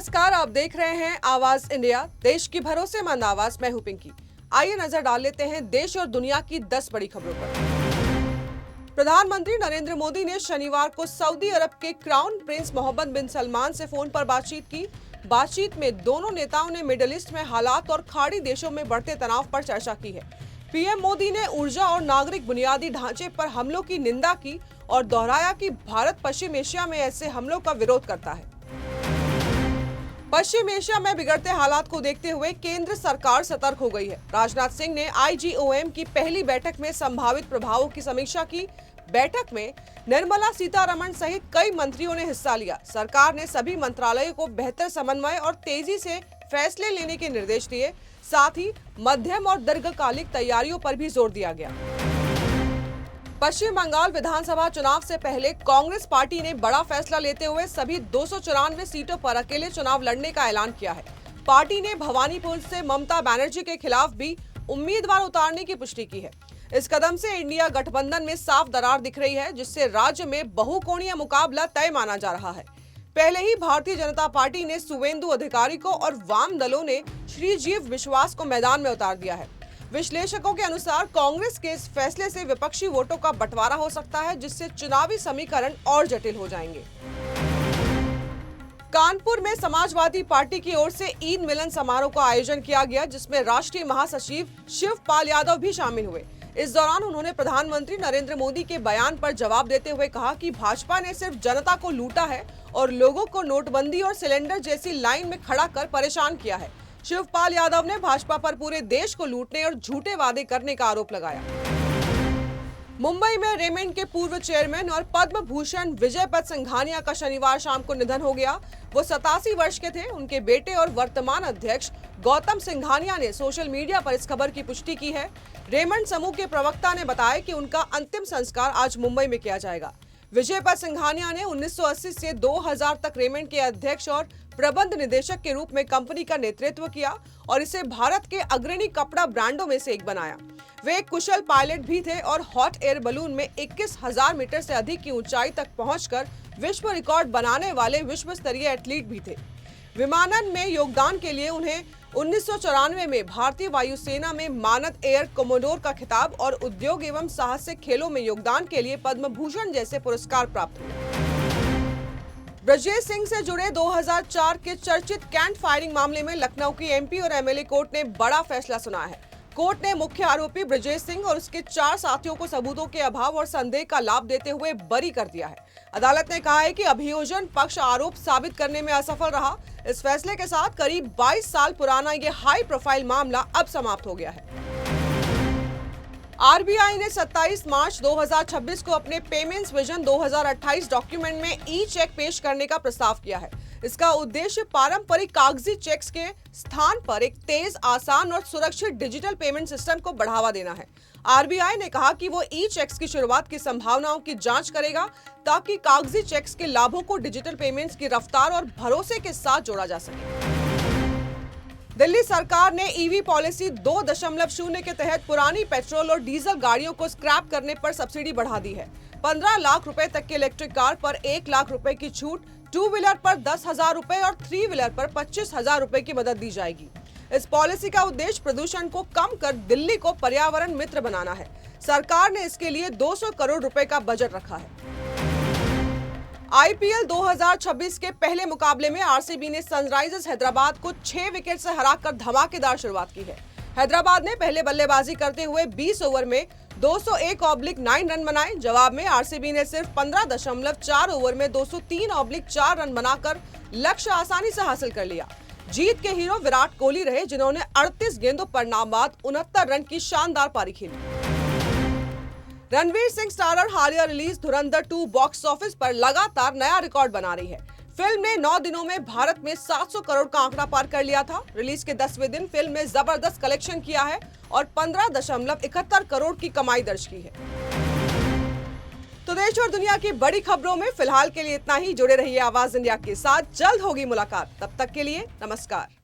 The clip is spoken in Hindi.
नमस्कार, आप देख रहे हैं आवाज इंडिया, देश की भरोसेमंद आवाज। मैं हूं पिंकी। आइए नजर डाल लेते हैं देश और दुनिया की 10 बड़ी खबरों पर। प्रधानमंत्री नरेंद्र मोदी ने शनिवार को सऊदी अरब के क्राउन प्रिंस मोहम्मद बिन सलमान से फोन पर बातचीत की। बातचीत में दोनों नेताओं ने मिडिल ईस्ट में हालात और खाड़ी देशों में बढ़ते तनाव पर चर्चा की है। पीएम मोदी ने ऊर्जा और नागरिक बुनियादी ढांचे पर हमलों की निंदा की और दोहराया कि भारत पश्चिम एशिया में ऐसे हमलों का विरोध करता है। पश्चिम एशिया में बिगड़ते हालात को देखते हुए केंद्र सरकार सतर्क हो गई है। राजनाथ सिंह ने आईजीओएम की पहली बैठक में संभावित प्रभावों की समीक्षा की। बैठक में निर्मला सीतारमण सहित कई मंत्रियों ने हिस्सा लिया। सरकार ने सभी मंत्रालयों को बेहतर समन्वय और तेजी से फैसले लेने के निर्देश दिए। साथ ही मध्यम और दीर्घकालिक तैयारियों पर भी जोर दिया गया। पश्चिम बंगाल विधानसभा चुनाव से पहले कांग्रेस पार्टी ने बड़ा फैसला लेते हुए सभी 294 सीटों पर अकेले चुनाव लड़ने का ऐलान किया है। पार्टी ने भवानीपुर से ममता बनर्जी के खिलाफ भी उम्मीदवार उतारने की पुष्टि की है। इस कदम से इंडिया गठबंधन में साफ दरार दिख रही है, जिससे राज्य में बहुकोणीय मुकाबला तय माना जा रहा है। पहले ही भारतीय जनता पार्टी ने सुवेंदु अधिकारी को और वाम दलों ने श्रीजीव विश्वास को मैदान में उतार दिया है। विश्लेषकों के अनुसार कांग्रेस के इस फैसले से विपक्षी वोटों का बंटवारा हो सकता है, जिससे चुनावी समीकरण और जटिल हो जाएंगे। कानपुर में समाजवादी पार्टी की ओर से ईद मिलन समारोह का आयोजन किया गया, जिसमें राष्ट्रीय महासचिव शिवपाल यादव भी शामिल हुए। इस दौरान उन्होंने प्रधानमंत्री नरेंद्र मोदी के बयान पर जवाब देते हुए कहा कि भाजपा ने सिर्फ जनता को लूटा है और लोगों को नोटबंदी और सिलेंडर जैसी लाइन में खड़ा कर परेशान किया है। शिवपाल यादव ने भाजपा पर पूरे देश को लूटने और झूठे वादे करने का आरोप लगाया। मुंबई में रेमंड के पूर्व चेयरमैन और पद्म भूषण विजय पद सिंघानिया का शनिवार शाम को निधन हो गया। वो 87 वर्ष के थे। उनके बेटे और वर्तमान अध्यक्ष गौतम सिंघानिया ने सोशल मीडिया पर इस खबर की पुष्टि की है। रेमंड समूह के प्रवक्ता ने बताया कि उनका अंतिम संस्कार आज मुंबई में किया जाएगा। विजय पद सिंघानिया ने 1980 से 2000 तक रेमंड के अध्यक्ष और प्रबंध निदेशक के रूप में कंपनी का नेतृत्व किया और इसे भारत के अग्रणी कपड़ा ब्रांडों में से एक बनाया। वे एक कुशल पायलट भी थे और हॉट एयर बलून में 21,000 मीटर से अधिक की ऊंचाई तक पहुंचकर विश्व रिकॉर्ड बनाने वाले विश्व स्तरीय एथलीट भी थे। विमानन में योगदान के लिए उन्हें 1994 में भारतीय वायुसेना में मानद एयर कमोडोर का खिताब और उद्योग एवं साहसिक खेलों में योगदान के लिए पद्म भूषण जैसे पुरस्कार प्राप्त हुए। ब्रजेश सिंह से जुड़े 2004 के चर्चित कैंट फायरिंग मामले में लखनऊ की एमपी और एमएलए कोर्ट ने बड़ा फैसला सुनाया है। कोर्ट ने मुख्य आरोपी ब्रजेश सिंह और उसके 4 साथियों को सबूतों के अभाव और संदेह का लाभ देते हुए बरी कर दिया है। अदालत ने कहा है कि अभियोजन पक्ष आरोप साबित करने में असफल रहा। इस फैसले के साथ करीब 22 साल पुराना ये हाई प्रोफाइल मामला अब समाप्त हो गया है। आरबीआई ने 27 मार्च 2026 को अपने पेमेंट्स विजन 2028 डॉक्यूमेंट में ई चेक पेश करने का प्रस्ताव किया है। इसका उद्देश्य पारंपरिक कागजी चेक्स के स्थान पर एक तेज, आसान और सुरक्षित डिजिटल पेमेंट सिस्टम को बढ़ावा देना है। आरबीआई ने कहा कि वो ई चेक्स की शुरुआत की संभावनाओं की जांच करेगा, ताकि कागजी चेक्स के लाभों को डिजिटल पेमेंट्स की रफ्तार और भरोसे के साथ जोड़ा जा सके। दिल्ली सरकार ने ईवी पॉलिसी 2.0 के तहत पुरानी पेट्रोल और डीजल गाड़ियों को स्क्रैप करने पर सब्सिडी बढ़ा दी है। 15 लाख रुपए तक के इलेक्ट्रिक कार पर 1 लाख रुपए की छूट, 2 व्हीलर पर 10,000 रुपए और 3 व्हीलर पर 25,000 रुपए की मदद दी जाएगी। इस पॉलिसी का उद्देश्य प्रदूषण को कम कर दिल्ली को पर्यावरण मित्र बनाना है। सरकार ने इसके लिए 200 करोड़ रुपए का बजट रखा है। आईपीएल 2026 के पहले मुकाबले में आरसीबी ने सनराइजर्स हैदराबाद को 6 विकेट से हराकर धमाकेदार शुरुआत की है। हैदराबाद ने पहले बल्लेबाजी करते हुए 20 ओवर में 201/9 रन बनाए। जवाब में आरसीबी ने सिर्फ 15.4 ओवर में 203/4 रन बनाकर लक्ष्य आसानी से हासिल कर लिया। जीत के हीरो विराट कोहली रहे, जिन्होंने 38 गेंदों पर नाबाद 69 रन की शानदार पारी खेली। रणवीर सिंह स्टारर हालिया रिलीज धुरंधर 2 बॉक्स ऑफिस पर लगातार नया रिकॉर्ड बना रही है। फिल्म ने 9 दिनों में भारत में 700 करोड़ का आंकड़ा पार कर लिया था। रिलीज के 10वें दिन फिल्म ने जबरदस्त कलेक्शन किया है और 15.71 करोड़ की कमाई दर्ज की है। तो देश और दुनिया की बड़ी खबरों में फिलहाल के लिए इतना ही। जुड़े रहिए आवाज इंडिया के साथ, जल्द होगी मुलाकात। तब तक के लिए नमस्कार।